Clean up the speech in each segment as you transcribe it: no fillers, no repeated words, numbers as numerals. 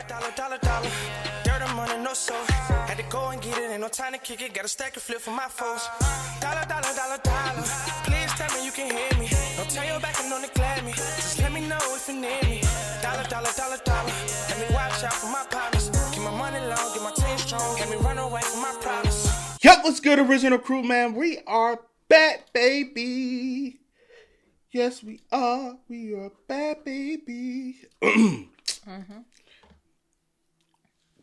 Dollar. Dirt and money, no soul. Had to go and get it, ain't no time to kick it. Got a stack of flip for my foes. Dollar. Please tell me you can hear me. Don't turn your back and don't neglect me. Just let me know if you need me. Dollar. Let me watch out for my partners. Keep my money long, get my team strong. Let me run away from my problems. Yep, what's good, original crew, man? We are back, baby. Yes, we are. We are back, baby.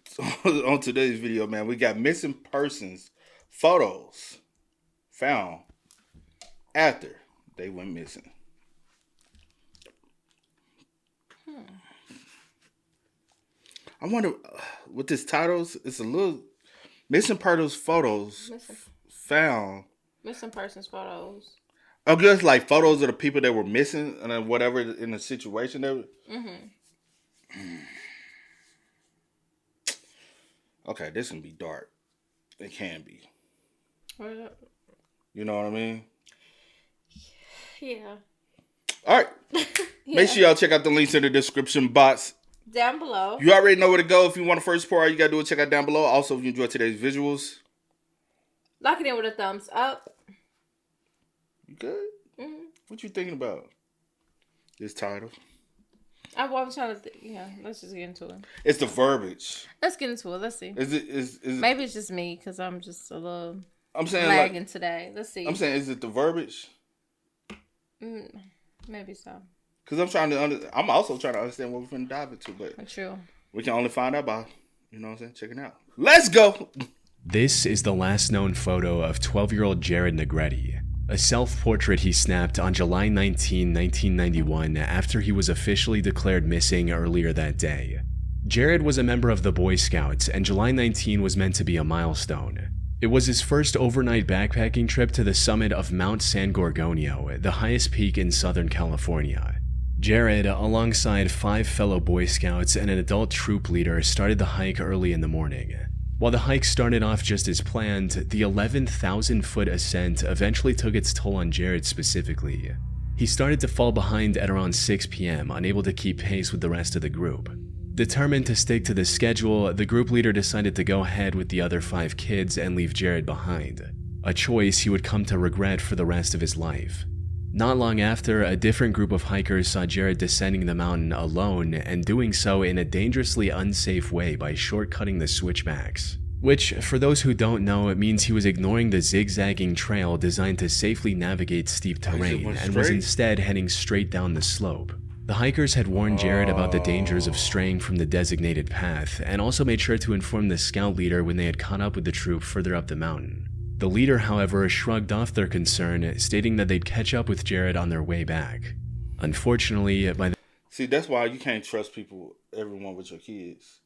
So, on today's video, man, we got missing persons photos found after they went missing. I wonder what this titles. It's a little missing persons photos found. Missing persons photos. I guess like photos of the people that were missing and then whatever in the situation they were. Okay, this can be dark. It can be. You know what I mean? Yeah. All right. Make sure y'all check out the links in the description box. Down below. You already know where to go. If you want to first pour, all you got to do is check out down below. Also, if you enjoyed today's visuals. Lock it in with a thumbs up. You good? What you thinking about? This title? I was trying to let's just get into it. It's the verbiage. Let's get into it. Let's see. Is it maybe it's just me because I'm just a little saying lagging today. Let's see. I'm saying, is it the verbiage? Maybe so. Because I'm also trying to understand what we're going to dive into, but true. We can only find out by, you know what I'm saying, checking out. Let's go! This is the last known photo of 12-year-old Jared Negretti, a self-portrait he snapped on July 19, 1991 after he was officially declared missing earlier that day. Jared was a member of the Boy Scouts, and July 19 was meant to be a milestone. It was his first overnight backpacking trip to the summit of Mount San Gorgonio, the highest peak in Southern California. Jared, alongside 5 fellow Boy Scouts and an adult troop leader, started the hike early in the morning. While the hike started off just as planned, the 11,000-foot ascent eventually took its toll on Jared specifically. He started to fall behind at around 6 p.m., unable to keep pace with the rest of the group. Determined to stick to the schedule, the group leader decided to go ahead with the other 5 kids and leave Jared behind, a choice he would come to regret for the rest of his life. Not long after, a different group of hikers saw Jared descending the mountain alone and doing so in a dangerously unsafe way by shortcutting the switchbacks. Which, for those who don't know, it means he was ignoring the zigzagging trail designed to safely navigate steep terrain and was instead heading straight down the slope. The hikers had warned Jared about the dangers of straying from the designated path and also made sure to inform the scout leader when they had caught up with the troop further up the mountain. The leader, however, shrugged off their concern, stating that they'd catch up with Jared on their way back. Unfortunately, See, that's why you can't trust everyone with your kids.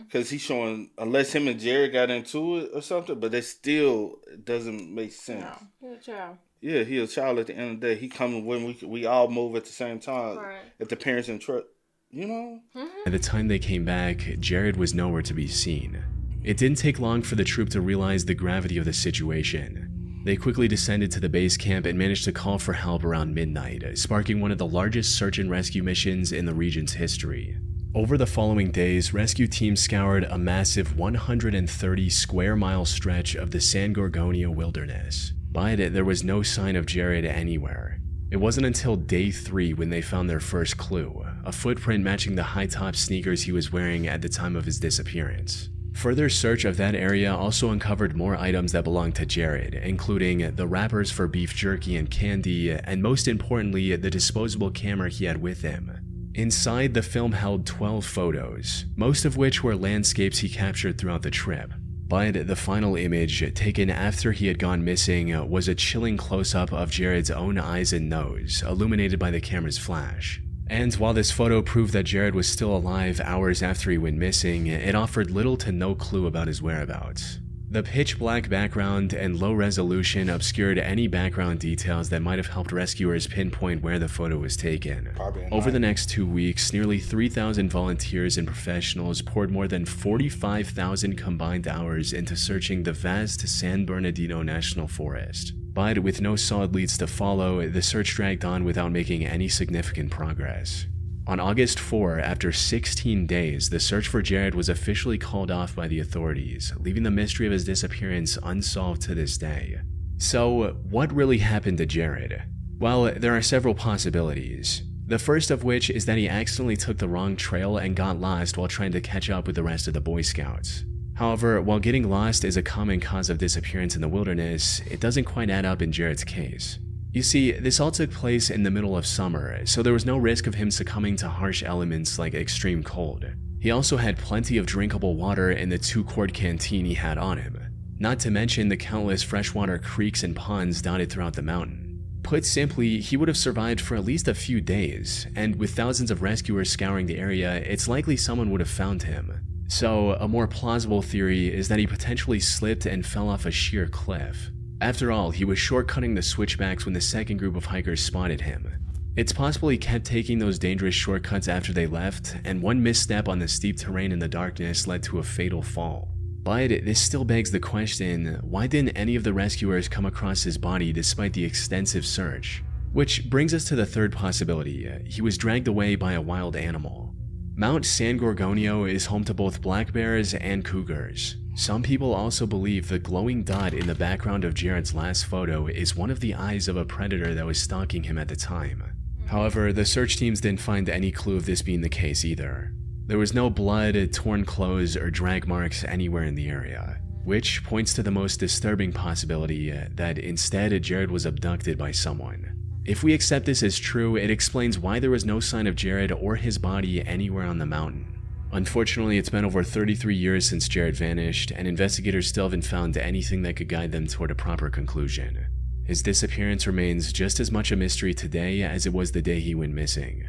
Because he's showing, unless him and Jared got into it or something, but that still doesn't make sense. No, he's a child. Yeah, he's a child at the end of the day. He coming when we all move at the same time. Right. If the parents in trust, you know? By the time they came back, Jared was nowhere to be seen. It didn't take long for the troop to realize the gravity of the situation. They quickly descended to the base camp and managed to call for help around midnight, sparking one of the largest search and rescue missions in the region's history. Over the following days, rescue teams scoured a massive 130 square mile stretch of the San Gorgonio wilderness, but there was no sign of Jared anywhere. It wasn't until day 3 when they found their first clue, a footprint matching the high-top sneakers he was wearing at the time of his disappearance. Further search of that area also uncovered more items that belonged to Jared, including the wrappers for beef jerky and candy, and most importantly, the disposable camera he had with him. Inside, the film held 12 photos, most of which were landscapes he captured throughout the trip. But the final image, taken after he had gone missing, was a chilling close-up of Jared's own eyes and nose, illuminated by the camera's flash. And while this photo proved that Jared was still alive hours after he went missing, it offered little to no clue about his whereabouts. The pitch-black background and low resolution obscured any background details that might have helped rescuers pinpoint where the photo was taken. Over the next 2 weeks, nearly 3,000 volunteers and professionals poured more than 45,000 combined hours into searching the vast San Bernardino National Forest. But with no solid leads to follow, the search dragged on without making any significant progress. On August 4, after 16 days, the search for Jared was officially called off by the authorities, leaving the mystery of his disappearance unsolved to this day. So, what really happened to Jared? Well, there are several possibilities. The first of which is that he accidentally took the wrong trail and got lost while trying to catch up with the rest of the Boy Scouts. However, while getting lost is a common cause of disappearance in the wilderness, it doesn't quite add up in Jared's case. You see, this all took place in the middle of summer, so there was no risk of him succumbing to harsh elements like extreme cold. He also had plenty of drinkable water in the 2-quart canteen he had on him, not to mention the countless freshwater creeks and ponds dotted throughout the mountain. Put simply, he would have survived for at least a few days, and with thousands of rescuers scouring the area, it's likely someone would have found him. So, a more plausible theory is that he potentially slipped and fell off a sheer cliff. After all, he was shortcutting the switchbacks when the second group of hikers spotted him. It's possible he kept taking those dangerous shortcuts after they left, and one misstep on the steep terrain in the darkness led to a fatal fall. But this still begs the question, why didn't any of the rescuers come across his body despite the extensive search? Which brings us to the third possibility: he was dragged away by a wild animal. Mount San Gorgonio is home to both black bears and cougars. Some people also believe the glowing dot in the background of Jared's last photo is one of the eyes of a predator that was stalking him at the time. However, the search teams didn't find any clue of this being the case either. There was no blood, torn clothes, or drag marks anywhere in the area, which points to the most disturbing possibility that instead Jared was abducted by someone. If we accept this as true, it explains why there was no sign of Jared or his body anywhere on the mountain. Unfortunately, it's been over 33 years since Jared vanished, and investigators still haven't found anything that could guide them toward a proper conclusion. His disappearance remains just as much a mystery today as it was the day he went missing.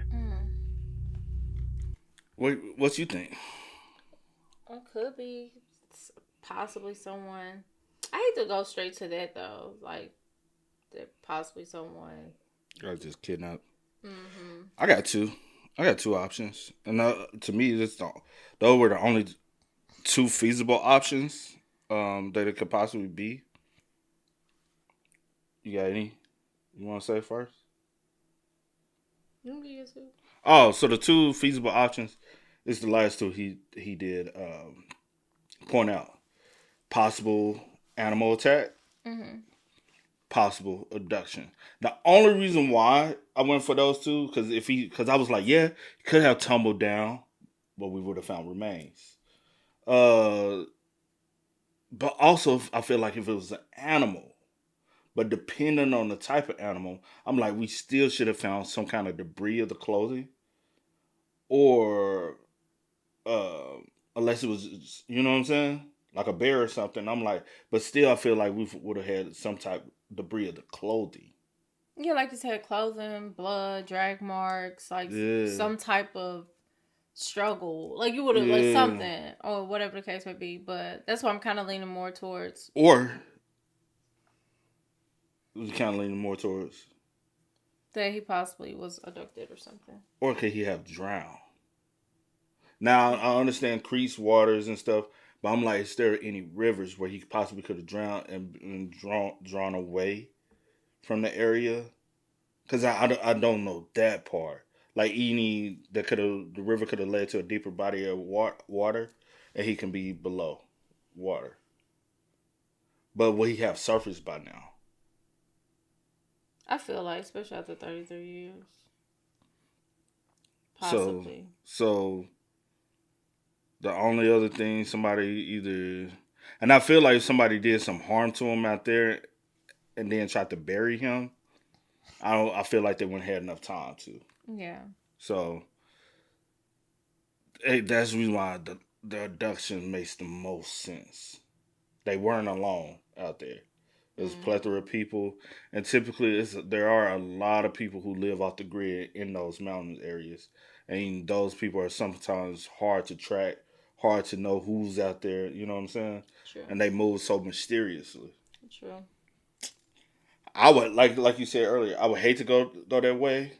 What you think? It could be possibly someone. I hate to go straight to that though. Like, possibly someone. I just kidnapped. I got two options, and to me, those were the only two feasible options that it could possibly be. You got any? You want to say first? Oh, so the two feasible options is the last two he did point out: possible animal attack, possible abduction. The only reason why I went for those two, because I was like, yeah, he could have tumbled down, but we would have found remains. But also, I feel like if it was an animal, but depending on the type of animal, I'm like, we still should have found some kind of debris of the clothing, or unless it was, you know what I'm saying, like a bear or something. I'm like, but still, I feel like we would have had some type of debris of the clothing. Yeah, like you said, clothing, blood, drag marks, like some type of struggle. Like you would have, like something, or whatever the case may be. But that's why I'm kind of leaning more towards. Or kind of leaning more towards that he possibly was abducted or something. Or could he have drowned? Now, I understand creeks, waters, and stuff, but I'm like, is there any rivers where he possibly could have drowned and drawn away from the area? Because I don't know that part. Like, the river could have led to a deeper body of water, and he can be below water. But will he have surfaced by now? I feel like, especially after 33 years. Possibly. So the only other thing, somebody either... And I feel like if somebody did some harm to him out there and then tried to bury him, I feel like they wouldn't have enough time to. Yeah. So that's the reason why the abduction makes the most sense. They weren't alone out there. There's a plethora of people, and typically there are a lot of people who live off the grid in those mountain areas, and those people are sometimes hard to track, hard to know who's out there. You know what I'm saying? True. And they move so mysteriously. True. I would like you said earlier. I would hate to go that way,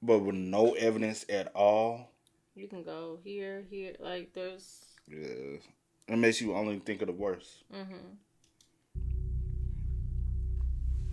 but with no evidence at all. You can go here, like there's. Yeah, it makes you only think of the worst.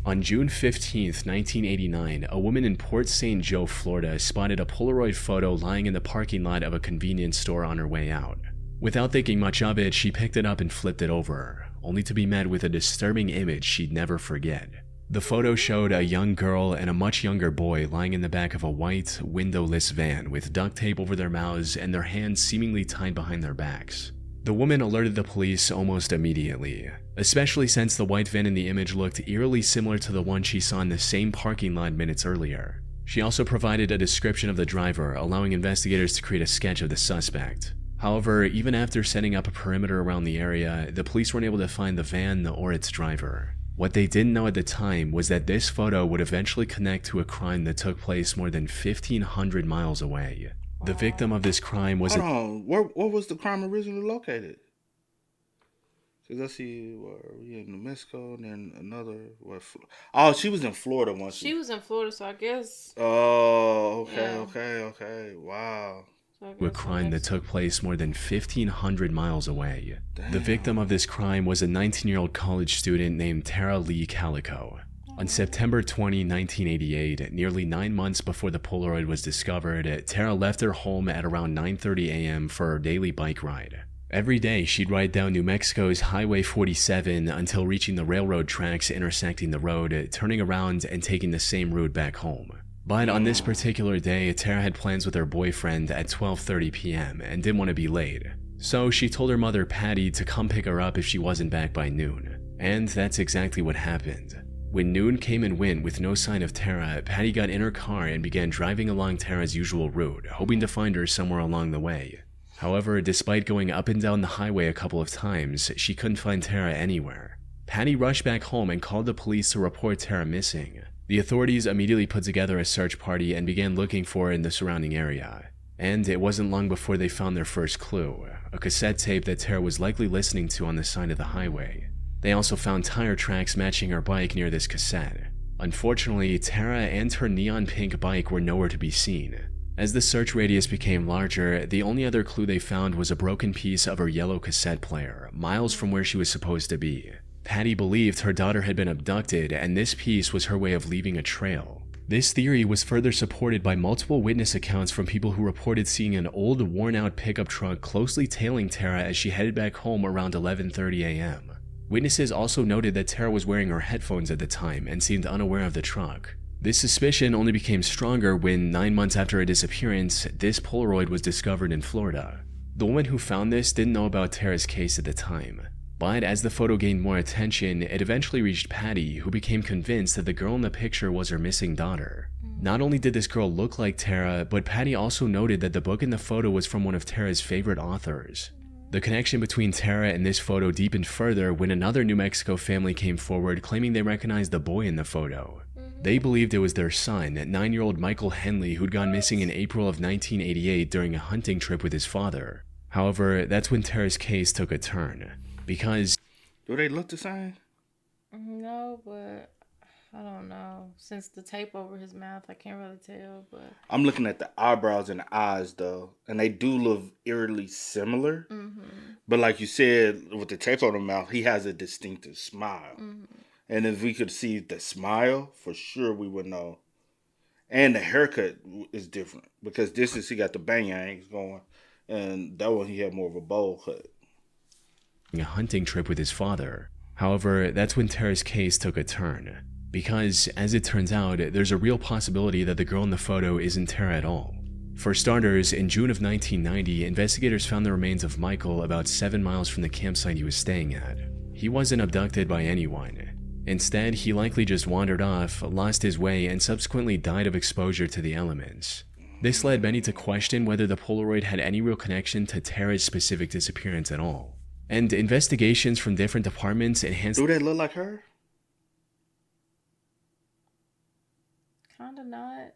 On June 15th, 1989, a woman in Port St. Joe, Florida, spotted a Polaroid photo lying in the parking lot of a convenience store on her way out. Without thinking much of it, she picked it up and flipped it over, only to be met with a disturbing image she'd never forget. The photo showed a young girl and a much younger boy lying in the back of a white, windowless van with duct tape over their mouths and their hands seemingly tied behind their backs. The woman alerted the police almost immediately, especially since the white van in the image looked eerily similar to the one she saw in the same parking lot minutes earlier. She also provided a description of the driver, allowing investigators to create a sketch of the suspect. However, even after setting up a perimeter around the area, the police weren't able to find the van or its driver. What they didn't know at the time was that this photo would eventually connect to a crime that took place more than 1,500 miles away. The victim of this crime was where was the crime originally located? Because I see we in New Mexico and then another. She was in Florida once. She was in Florida, so I guess. Oh, Yeah. okay. Wow. A crime that took place more than 1,500 miles away. Damn. The victim of this crime was a 19-year-old college student named Tara Lee Calico. On September 20, 1988, nearly 9 months before the Polaroid was discovered, Tara left her home at around 9:30 a.m. for her daily bike ride. Every day, she'd ride down New Mexico's Highway 47 until reaching the railroad tracks intersecting the road, turning around and taking the same route back home. But on this particular day, Tara had plans with her boyfriend at 12:30 p.m. and didn't want to be late. So she told her mother, Patty, to come pick her up if she wasn't back by noon. And that's exactly what happened. When noon came and went with no sign of Tara, Patty got in her car and began driving along Tara's usual route, hoping to find her somewhere along the way. However, despite going up and down the highway a couple of times, she couldn't find Tara anywhere. Patty rushed back home and called the police to report Tara missing. The authorities immediately put together a search party and began looking for her in the surrounding area. And it wasn't long before they found their first clue, a cassette tape that Tara was likely listening to on the side of the highway. They also found tire tracks matching her bike near this cassette. Unfortunately, Tara and her neon pink bike were nowhere to be seen. As the search radius became larger, the only other clue they found was a broken piece of her yellow cassette player, miles from where she was supposed to be. Patty believed her daughter had been abducted, and this piece was her way of leaving a trail. This theory was further supported by multiple witness accounts from people who reported seeing an old, worn-out pickup truck closely tailing Tara as she headed back home around 11:30 a.m. Witnesses also noted that Tara was wearing her headphones at the time and seemed unaware of the truck. This suspicion only became stronger when, 9 months after her disappearance, this Polaroid was discovered in Florida. The woman who found this didn't know about Tara's case at the time. But as the photo gained more attention, it eventually reached Patty, who became convinced that the girl in the picture was her missing daughter. Not only did this girl look like Tara, but Patty also noted that the book in the photo was from one of Tara's favorite authors. The connection between Tara and this photo deepened further when another New Mexico family came forward claiming they recognized the boy in the photo. They believed it was their son, 9-year-old Michael Henley, who'd gone missing in April of 1988 during a hunting trip with his father. However, that's when Tara's case took a turn. Because... Do they look the same? No, but I don't know. Since the tape over his mouth, I can't really tell, but... I'm looking at the eyebrows and the eyes, though. And they do look eerily similar. Mm-hmm. But like you said, with the tape on the mouth, he has a distinctive smile. Mm-hmm. And if we could see the smile, for sure we would know. And the haircut is different. Because this is, he got the bangs going. And that one, he had more of a bowl cut. A hunting trip with his father. However, that's when Tara's case took a turn. Because, as it turns out, there's a real possibility that the girl in the photo isn't Tara at all. For starters, in June of 1990, investigators found the remains of Michael about 7 miles from the campsite he was staying at. He wasn't abducted by anyone. Instead, he likely just wandered off, lost his way, and subsequently died of exposure to the elements. This led many to question whether the Polaroid had any real connection to Tara's specific disappearance at all. And investigations from different departments enhanced... Do they look like her? Kinda not.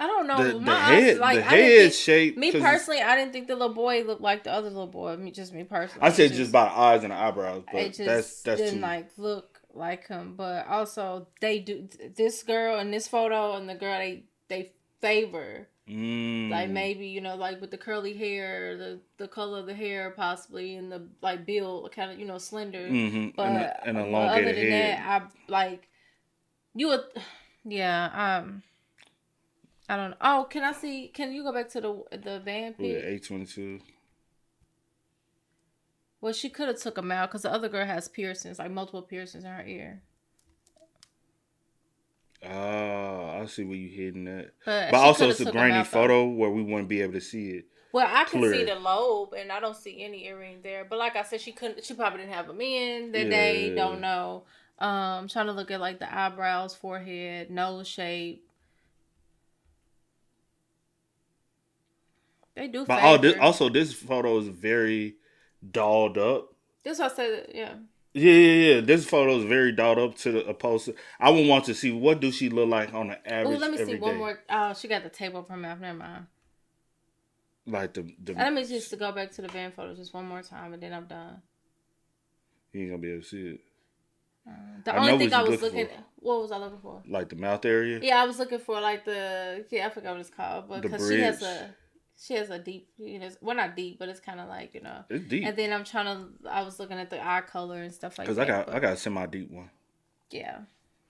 I don't know. The head, eyes, the head shape. Me personally, I didn't think the little boy looked like the other little boy. Just me personally. I said just by the eyes and the eyebrows, but it just that's didn't too... look like him. But also, they do this girl in this photo and the girl they favor Like maybe, you know, like with the curly hair, the color of the hair possibly, and the like build kind of, you know, slender. But and a but elongated other than head. that, I like you would, yeah. I don't know. Oh, can I see? Can you go back to the van pic? With 822. Well, she could have took them out because the other girl has piercings, like multiple piercings in her ear. Oh, I see where you hitting that. But Also, it's a grainy photo where we wouldn't be able to see it. Well, I can clear. see the lobe, and I don't see any earring there. But like I said, she probably didn't have them in that day. Don't know. Trying to look at like the eyebrows, forehead, nose shape. They do. But this photo is very dolled up. This what I said. Yeah. Yeah. This photo is very dolled up to the opposed. I would want to see what do she look like on an average. Oh, let me see one day. more. Oh, she got the tape up her mouth. Never mind. Like Let me just go back to the van photo just one more time, and then I'm done. You ain't gonna be able to see it. The only thing I was looking at, what was I looking for? Like the mouth area. Yeah, I was looking for like I forgot what it's called, but because she has a deep, you know, well not deep, but it's kind of like, you know, it's deep. And then I was looking at the eye color and stuff like that. Because I got a semi-deep one. Yeah,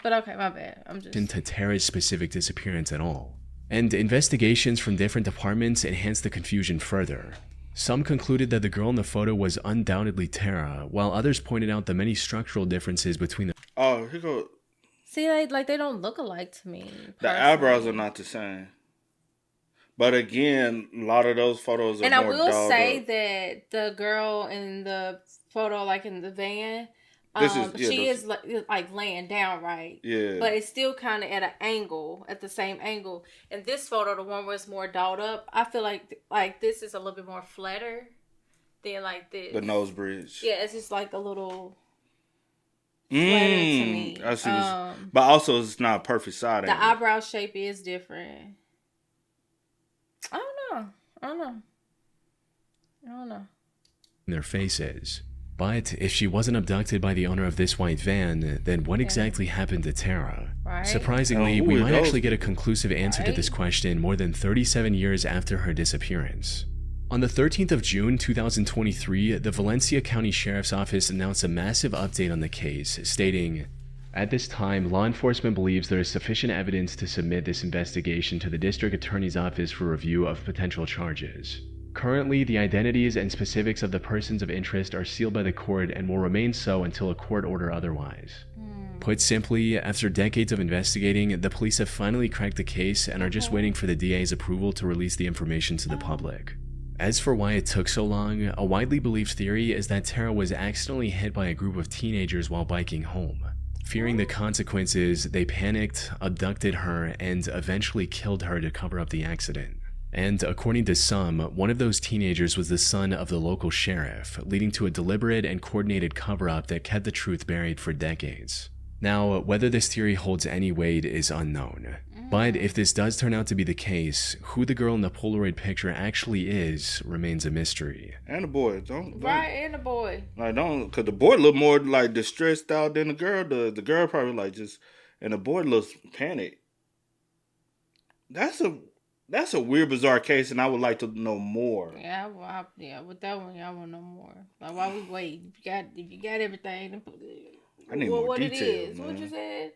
but okay, my bad. I'm just into Tara's specific disappearance at all. And investigations from different departments enhanced the confusion further. Some concluded that the girl in the photo was undoubtedly Tara, while others pointed out the many structural differences between them. Oh, here go. See, like they don't look alike to me. Personally. The eyebrows are not the same. But again, a lot of those photos are more dolled up. And I will say that the girl in the photo, like in the van, she is like laying down, right? Yeah. But it's still kind of at an angle, at the same angle. And this photo, the one where it's more dolled up, I feel like this is a little bit more flatter than like this. The nose bridge. Yeah, it's just like a little flatter to me. I see. But also, it's not a perfect side angle. The eyebrow shape is different. I don't know. Their faces. But if she wasn't abducted by the owner of this white van, then what exactly happened to Tara? Right. Surprisingly, we might actually get a conclusive answer to this question more than 37 years after her disappearance. On the 13th of June 2023, the Valencia County Sheriff's Office announced a massive update on the case, stating, "At this time, law enforcement believes there is sufficient evidence to submit this investigation to the District Attorney's Office for review of potential charges. Currently, the identities and specifics of the persons of interest are sealed by the court and will remain so until a court order otherwise." Put simply, after decades of investigating, the police have finally cracked the case and are just waiting for the DA's approval to release the information to the public. As for why it took so long, a widely believed theory is that Tara was accidentally hit by a group of teenagers while biking home. Fearing the consequences, they panicked, abducted her, and eventually killed her to cover up the accident. And according to some, one of those teenagers was the son of the local sheriff, leading to a deliberate and coordinated cover-up that kept the truth buried for decades. Now, whether this theory holds any weight is unknown. But if this does turn out to be the case, who the girl in the Polaroid picture actually is remains a mystery. And the boy, and the boy. Like, because the boy look more like distressed out than the girl does. The girl probably like just, and the boy looks panicked. That's a weird, bizarre case, and I would like to know more. Yeah, with that one, I want to know more. Like, why we wait? If you got everything, I need more details. What it is? Man. What you said?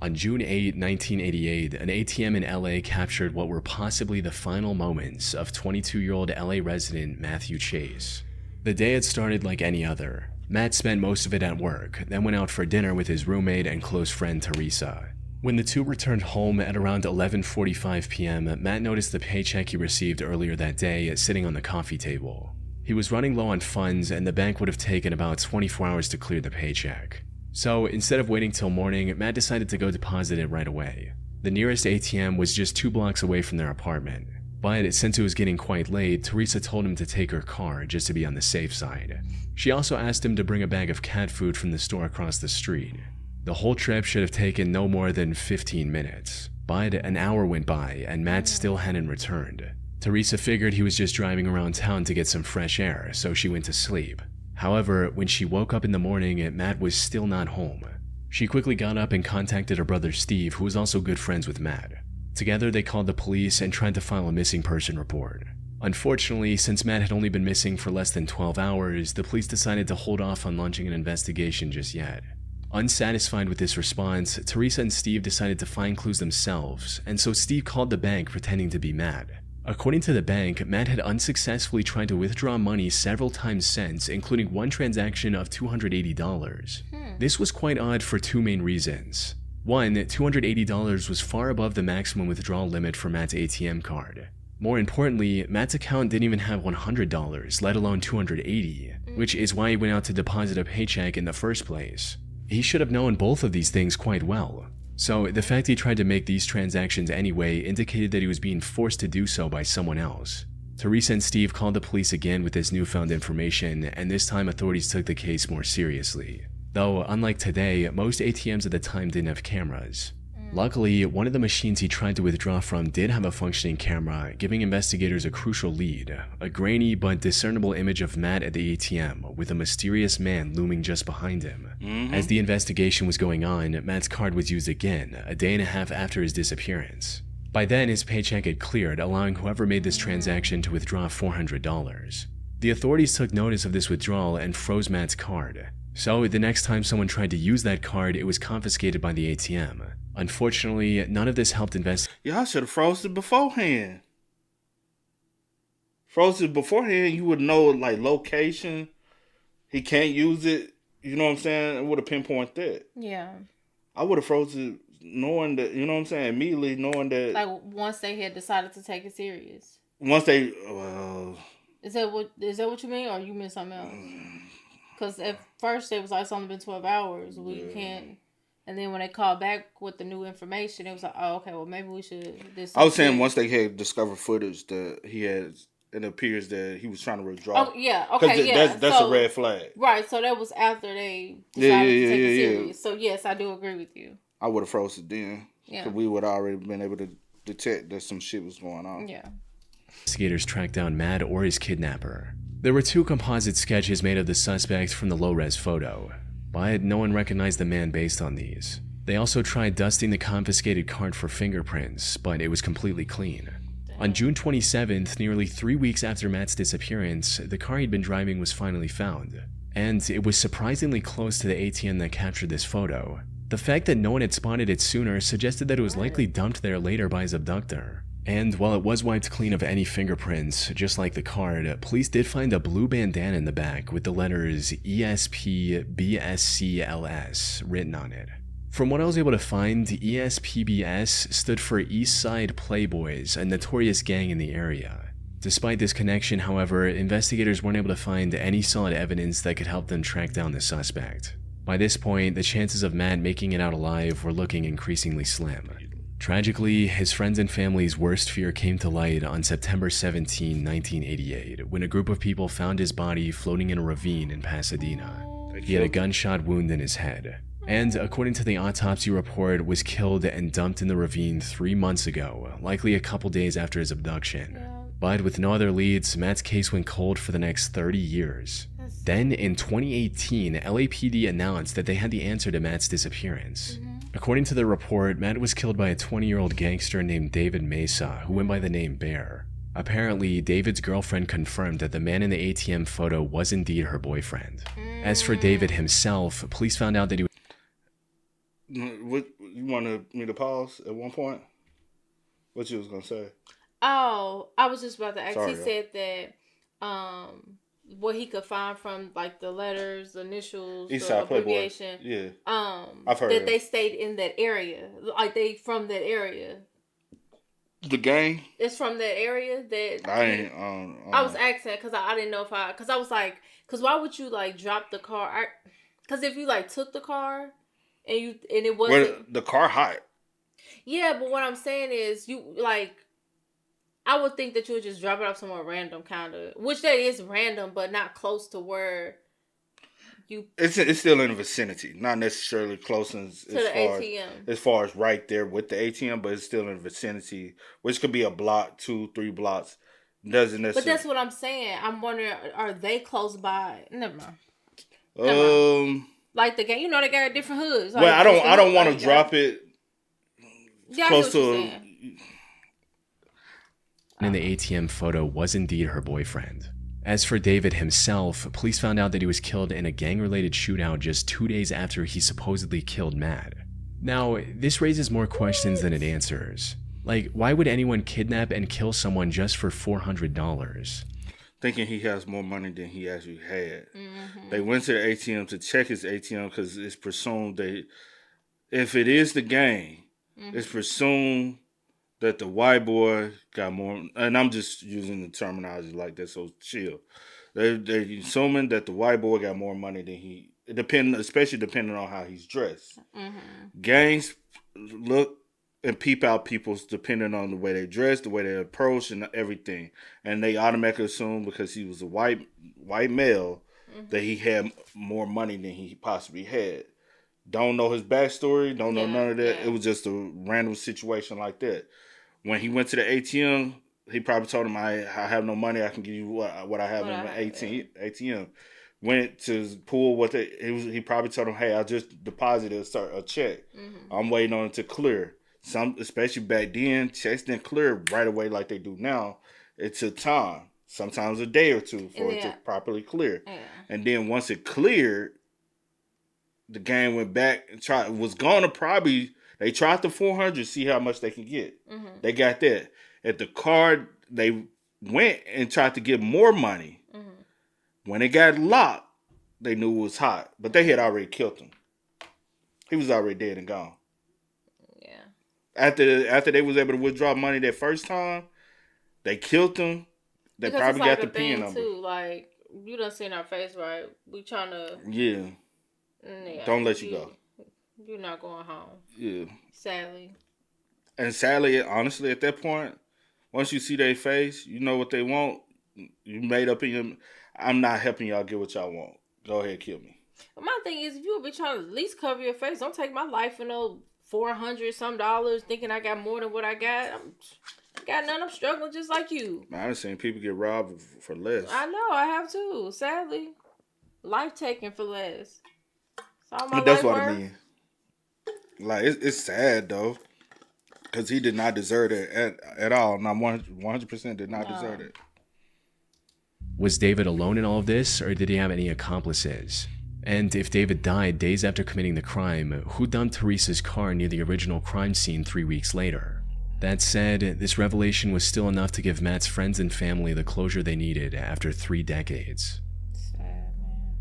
On June 8, 1988, an ATM in LA captured what were possibly the final moments of 22-year-old LA resident Matthew Chase. The day had started like any other. Matt spent most of it at work, then went out for dinner with his roommate and close friend Teresa. When the two returned home at around 11:45 p.m., Matt noticed the paycheck he received earlier that day sitting on the coffee table. He was running low on funds, and the bank would have taken about 24 hours to clear the paycheck. So instead of waiting till morning, Matt decided to go deposit it right away. The nearest ATM was just 2 blocks away from their apartment. But since it was getting quite late, Teresa told him to take her car just to be on the safe side. She also asked him to bring a bag of cat food from the store across the street. The whole trip should have taken no more than 15 minutes. But an hour went by and Matt still hadn't returned. Teresa figured he was just driving around town to get some fresh air, so she went to sleep. However, when she woke up in the morning, Matt was still not home. She quickly got up and contacted her brother Steve, who was also good friends with Matt. Together, they called the police and tried to file a missing person report. Unfortunately, since Matt had only been missing for less than 12 hours, the police decided to hold off on launching an investigation just yet. Unsatisfied with this response, Teresa and Steve decided to find clues themselves, and so Steve called the bank pretending to be Matt. According to the bank, Matt had unsuccessfully tried to withdraw money several times since, including one transaction of $280. This was quite odd for two main reasons. One, $280 was far above the maximum withdrawal limit for Matt's ATM card. More importantly, Matt's account didn't even have $100, let alone $280, which is why he went out to deposit a paycheck in the first place. He should have known both of these things quite well. So the fact he tried to make these transactions anyway indicated that he was being forced to do so by someone else. Teresa and Steve called the police again with this newfound information, and this time authorities took the case more seriously. Though, unlike today, most ATMs at the time didn't have cameras. Luckily, one of the machines he tried to withdraw from did have a functioning camera, giving investigators a crucial lead, a grainy but discernible image of Matt at the ATM, with a mysterious man looming just behind him. As the investigation was going on, Matt's card was used again, a day and a half after his disappearance. By then, his paycheck had cleared, allowing whoever made this transaction to withdraw $400. The authorities took notice of this withdrawal and froze Matt's card. So, the next time someone tried to use that card, it was confiscated by the ATM. Unfortunately, none of this helped investigate. Y'all should have froze it beforehand. Froze it beforehand, you would know, like, location. He can't use it. You know what I'm saying? It would have pinpointed that. Yeah. I would have froze it knowing that, you know what I'm saying? Immediately knowing that. Like, once they had decided to take it serious. Once they, Is that what you mean, or you mean something else? Because at first it was like, it's only been 12 hours. We can't. And then when they called back with the new information, it was like, oh, okay, well, maybe we should. I was saying once they had discovered footage that he had, it appears that he was trying to withdraw. Oh, yeah, okay, yeah. That's a red flag. Right, so that was after they decided to take it serious. So, yes, I do agree with you. I would have froze it then. Yeah. Because we would have already been able to detect that some shit was going on. Yeah. Investigators tracked down Matt or his kidnapper. There were two composite sketches made of the suspect from the low-res photo, but no one recognized the man based on these. They also tried dusting the confiscated card for fingerprints, but it was completely clean. On June 27th, nearly 3 weeks after Matt's disappearance, the car he'd been driving was finally found. And it was surprisingly close to the ATM that captured this photo. The fact that no one had spotted it sooner suggested that it was likely dumped there later by his abductor. And while it was wiped clean of any fingerprints, just like the card, police did find a blue bandana in the back with the letters ESPBSCLS written on it. From what I was able to find, ESPBS stood for East Side Playboys, a notorious gang in the area. Despite this connection, however, investigators weren't able to find any solid evidence that could help them track down the suspect. By this point, the chances of Matt making it out alive were looking increasingly slim. Tragically, his friends and family's worst fear came to light on September 17, 1988, when a group of people found his body floating in a ravine in Pasadena. He had a gunshot wound in his head, and according to the autopsy report, was killed and dumped in the ravine 3 months ago, likely a couple days after his abduction. But with no other leads, Matt's case went cold for the next 30 years. Then, in 2018, LAPD announced that they had the answer to Matt's disappearance. According to the report, Matt was killed by a 20-year-old gangster named David Mesa, who went by the name Bear. Apparently, David's girlfriend confirmed that the man in the ATM photo was indeed her boyfriend. As for David himself, police found out that he was... What, you wanted me to pause at one point? What you was going to say? Oh, I was just about to ask. Sorry, he said that what he could find from like the letters, the initials, the abbreviation. Yeah. I've heard that they stayed in that area. Like they from that area. The gang? It's from that area that I was asking because I didn't know because I was like, because why would you like drop the car? Because if you like took the car and it wasn't the car hot. Yeah, but what I'm saying is you like. I would think that you would just drop it off somewhere random, kind of. Which that is random, but not close to where you... It's still in the vicinity. Not necessarily close as far as right there with the ATM, but it's still in the vicinity, which could be a block, 2-3 blocks. Doesn't necessarily... But that's what I'm saying. I'm wondering, are they close by? Never mind. Like the gang, you know, they got different hoods. Like, well, I don't want to drop it close to... in the ATM photo was indeed her boyfriend. As for David himself, police found out that he was killed in a gang-related shootout just 2 days after he supposedly killed Matt. Now, this raises more questions than it answers. Like, why would anyone kidnap and kill someone just for $400? Thinking he has more money than he actually had. They went to the ATM to check his ATM because it's presumed if it is the gang, it's presumed that the white boy got more, and I'm just using the terminology like that, so chill. They're assuming that the white boy got more money than he, especially depending on how he's dressed. Gangs look and peep out people depending on the way they dress, the way they approach, and everything. And they automatically assume because he was a white male that he had more money than he possibly had. Don't know his backstory, don't know none of that. It was just a random situation like that. When he went to the ATM, he probably told him, I have no money, I can give you what I have in the ATM. Went to pull he probably told him, hey, I just deposited a check. I'm waiting on it to clear. Especially back then, checks didn't clear right away like they do now. It took time, sometimes a day or two for it to properly clear. And then once it cleared, the gang went back and they tried the 400, see how much they can get. They got that. At the card, they went and tried to get more money. When it got locked, they knew it was hot. But they had already killed him. He was already dead and gone. After they was able to withdraw money that first time, they killed him. They because probably it's like got the PIN number. Too. Like, you done seen our face, right? We trying to... Yeah. Don't let you go. You're not going home. Yeah. Sadly. And sadly, honestly, at that point, once you see their face, you know what they want. You made up in your... I'm not helping y'all get what y'all want. Go ahead, kill me. But my thing is, if you would be trying to at least cover your face, don't take my life for no $400 some thinking I got more than what I got. I got none. I'm struggling just like you. Man, I've seen people get robbed for less. I know. I have too. Sadly, life taken for less. But that's what I mean. Like, it's sad though, because he did not deserve it at all. Not 100% did not deserve it. Was David alone in all of this, or did he have any accomplices? And if David died days after committing the crime, who dumped Teresa's car near the original crime scene 3 weeks later? That said, this revelation was still enough to give Matt's friends and family the closure they needed after 3 decades. Sad, man.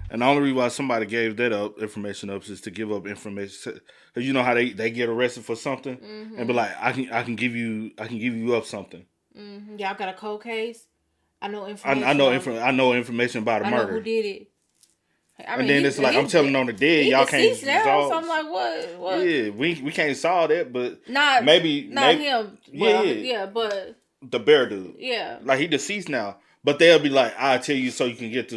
And the only reason why somebody gave that information up is to give up information. Because you know how they get arrested for something and be like, I can give you up something. Y'all got a cold case? I know information. I know information about a murder. I know who did it. I mean, and then it's like, I'm telling on the dead, y'all can't resolve. So I'm like, what? Yeah, we can't solve that, but not maybe him. Well, yeah, but the bear dude. Yeah, like he deceased now, but they'll be like, I'll tell you so you can get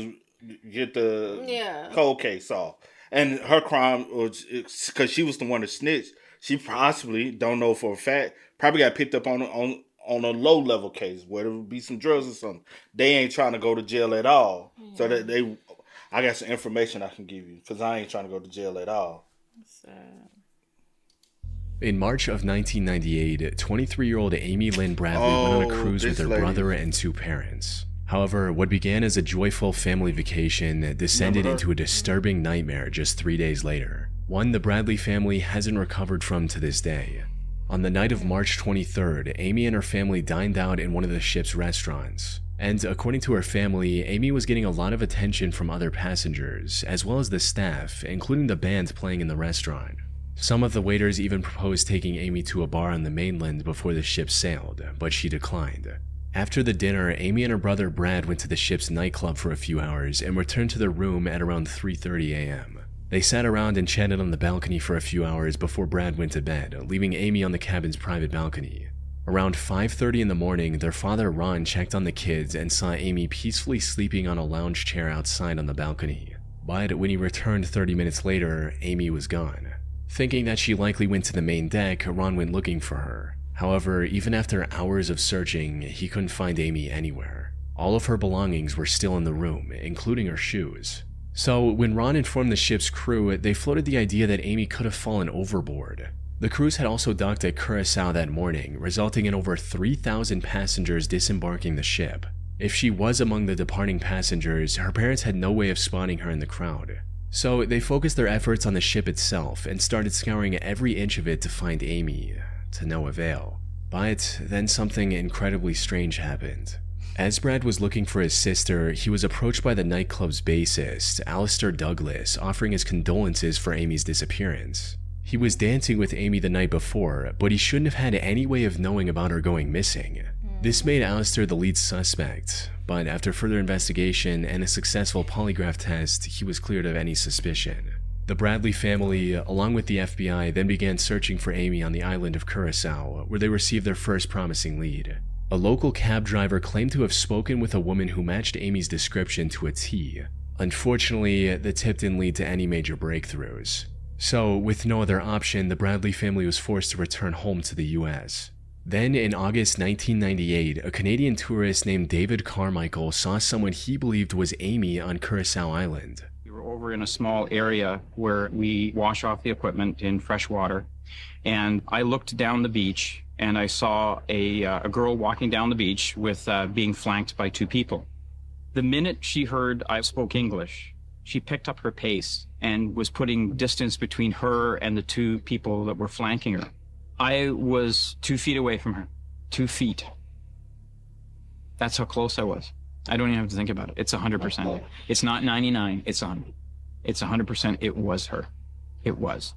the cold case solved. And her crime was because she was the one that snitched. She possibly, don't know for a fact, probably got picked up on a low level case where there would be some drugs or something. They ain't trying to go to jail at all. So that I got some information I can give you because I ain't trying to go to jail at all. Sad. In March of 1998, 23-year-old Amy Lynn Bradley went on a cruise with her brother and 2 parents. However, what began as a joyful family vacation descended into a disturbing nightmare just 3 days later. One the Bradley family hasn't recovered from to this day. On the night of March 23rd, Amy and her family dined out in one of the ship's restaurants. And according to her family, Amy was getting a lot of attention from other passengers, as well as the staff, including the band playing in the restaurant. Some of the waiters even proposed taking Amy to a bar on the mainland before the ship sailed, but she declined. After the dinner, Amy and her brother Brad went to the ship's nightclub for a few hours and returned to their room at around 3:30 a.m. They sat around and chatted on the balcony for a few hours before Brad went to bed, leaving Amy on the cabin's private balcony. Around 5:30 in the morning, their father Ron checked on the kids and saw Amy peacefully sleeping on a lounge chair outside on the balcony. But when he returned 30 minutes later, Amy was gone. Thinking that she likely went to the main deck, Ron went looking for her. However, even after hours of searching, he couldn't find Amy anywhere. All of her belongings were still in the room, including her shoes. So when Ron informed the ship's crew, they floated the idea that Amy could have fallen overboard. The cruise had also docked at Curacao that morning, resulting in over 3,000 passengers disembarking the ship. If she was among the departing passengers, her parents had no way of spotting her in the crowd. So they focused their efforts on the ship itself and started scouring every inch of it to find Amy, to no avail. But then something incredibly strange happened. As Brad was looking for his sister, he was approached by the nightclub's bassist, Alistair Douglas, offering his condolences for Amy's disappearance. He was dancing with Amy the night before, but he shouldn't have had any way of knowing about her going missing. This made Alistair the lead suspect, but after further investigation and a successful polygraph test, he was cleared of any suspicion. The Bradley family, along with the FBI, then began searching for Amy on the island of Curacao, where they received their first promising lead. A local cab driver claimed to have spoken with a woman who matched Amy's description to a T. Unfortunately, the tip didn't lead to any major breakthroughs. So, with no other option, the Bradley family was forced to return home to the US. Then, in August 1998, a Canadian tourist named David Carmichael saw someone he believed was Amy on Curacao Island. We were over in a small area where we wash off the equipment in fresh water, and I looked down the beach and I saw a girl walking down the beach with being flanked by two people. The minute she heard I spoke English, she picked up her pace and was putting distance between her and the two people that were flanking her. I was 2 feet away from her. 2 feet. That's how close I was. I don't even have to think about it. It's 100%. It's not 99, it's 100. It's 100%. It was her. It was.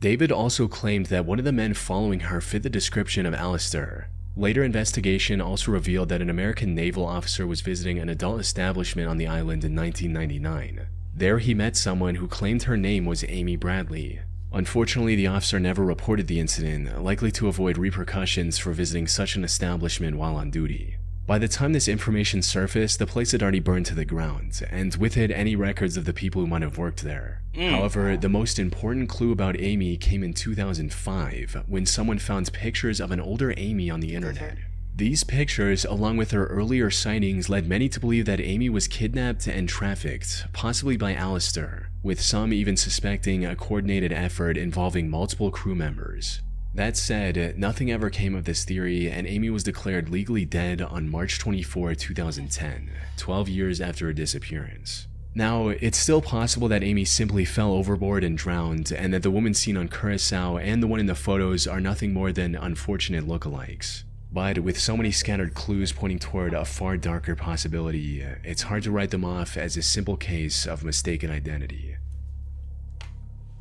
David also claimed that one of the men following her fit the description of Alistair. Later investigation also revealed that an American naval officer was visiting an adult establishment on the island in 1999. There he met someone who claimed her name was Amy Bradley. Unfortunately, the officer never reported the incident, likely to avoid repercussions for visiting such an establishment while on duty. By the time this information surfaced, the place had already burned to the ground, and with it, any records of the people who might have worked there. However, the most important clue about Amy came in 2005, when someone found pictures of an older Amy on the internet. These pictures, along with her earlier sightings, led many to believe that Amy was kidnapped and trafficked, possibly by Alistair, with some even suspecting a coordinated effort involving multiple crew members. That said, nothing ever came of this theory, and Amy was declared legally dead on March 24, 2010, 12 years after her disappearance. Now, it's still possible that Amy simply fell overboard and drowned, and that the woman seen on Curacao and the one in the photos are nothing more than unfortunate lookalikes. But with so many scattered clues pointing toward a far darker possibility, it's hard to write them off as a simple case of mistaken identity.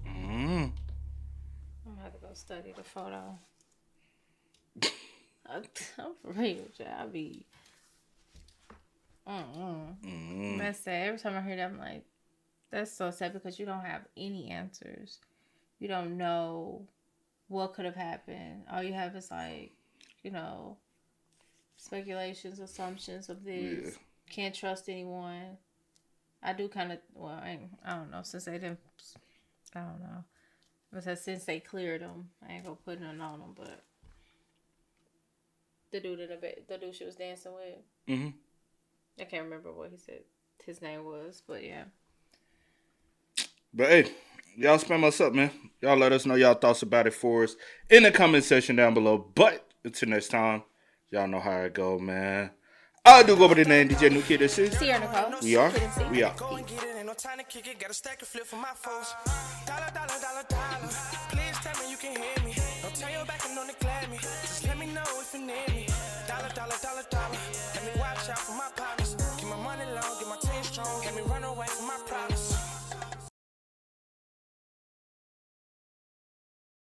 I'm gonna have to go study the photo. I'm for real, I'll be. That's sad. Every time I hear that, I'm like, that's so sad because you don't have any answers. You don't know what could have happened. All you have is like, you know, speculations, assumptions of this. Yeah. Can't trust anyone. I do kind of, well, I don't know, since they didn't, I don't know. Because since they cleared them, I ain't gonna put nothing on them, but the dude she was dancing with, I can't remember what he said his name was, but yeah. But hey, y'all spam us up, man. Y'all let us know y'all thoughts about it for us in the comment section down below. But until next time, y'all know how it go, man. I do go by the name DJ New Kid. This is Sierra Nicole. We are. Go and get it, ain't no time to kick it. Got a stack of flip for my foes. Dollar. Please tell me you can hear me.